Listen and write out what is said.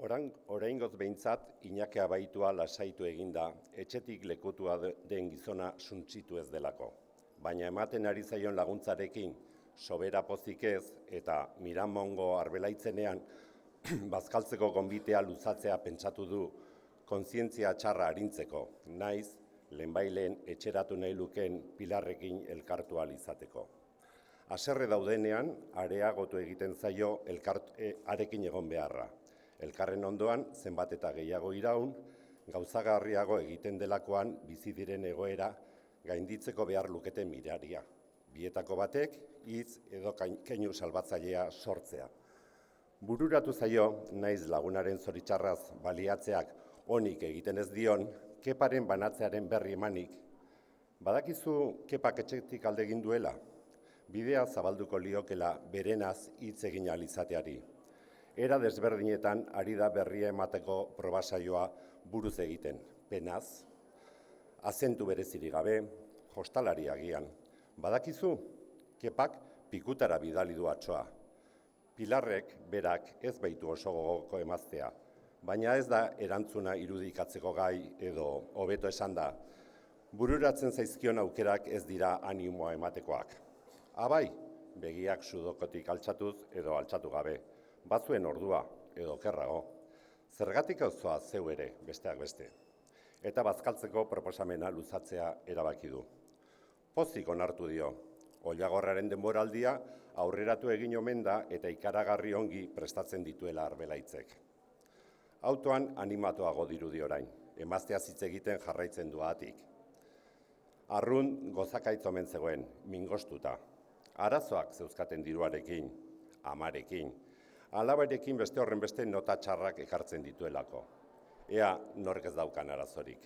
Oraingoz behintzat, Iñaki Abaitua lasaitu eginda, etxetik lekutua den gizona suntsitu ez delako. Baina ematen ari zaion laguntzarekin, sobera pozik ez, eta Miramongo arbelaitzenean, bazkaltzeko gonbitea luzatzea pentsatu du, kontzientzia txarra arintzeko, naiz, lehenbailen etxeratu nahi luken Pilarrekin elkartu ahal izateko. Haserre daudenean, areagotu egiten zaio arekin egon beharra. Elkarren ondoan, zenbat eta gehiago iraun, gauzagarriago egiten delakoan bizi diren egoera gainditzeko behar luketen miraria. Bietako batek, hitz edo keinu salbatzailea sortzea. Bururatu zaio, naiz lagunaren zoritxarraz baliatzeak onik egiten ez dion, Keparen banatzearen berri emanik. Badakizu Kepak etxetik alde egin duela? Bidea zabalduko liokela berenaz hitz egin ahal izateari. Era desberdinetan ari da berria emateko probasaioa buruz egiten, penaz, azentu berezirik gabe, jostalari agian. Badakizu, Kepak pikutara bidali du atsoa. Pilarrek berak ez baitu oso gogoko emaztea, baina ez da erantzuna irudikatzeko gai edo hobeto esan da, bururatzen zaizkion aukerak ez dira animoa ematekoak. Abai, begiak sudokotik altxatuz edo altxatu gabe. Batzuen ordua, edo kerrago. Zergatik auzoa zeu ere, besteak beste. Eta bazkaltzeko proposamena luzatzea erabaki du. Pozik onartu dio, Ollagorraren denboraldia aurreratu egin omen da eta ikaragarri ongi prestatzen dituela arbelaitzek. Autoan animatuago dirudi orain, emaztea hitz egiten jarraitzen du atik. Arrun gozakaitz omen zegoen, mingostuta. Arazoak zeuzkaten diruarekin, amarekin, alabarekin beste horren beste nota txarrak ekartzen dituelako. Ea nork ez daukan arazorik.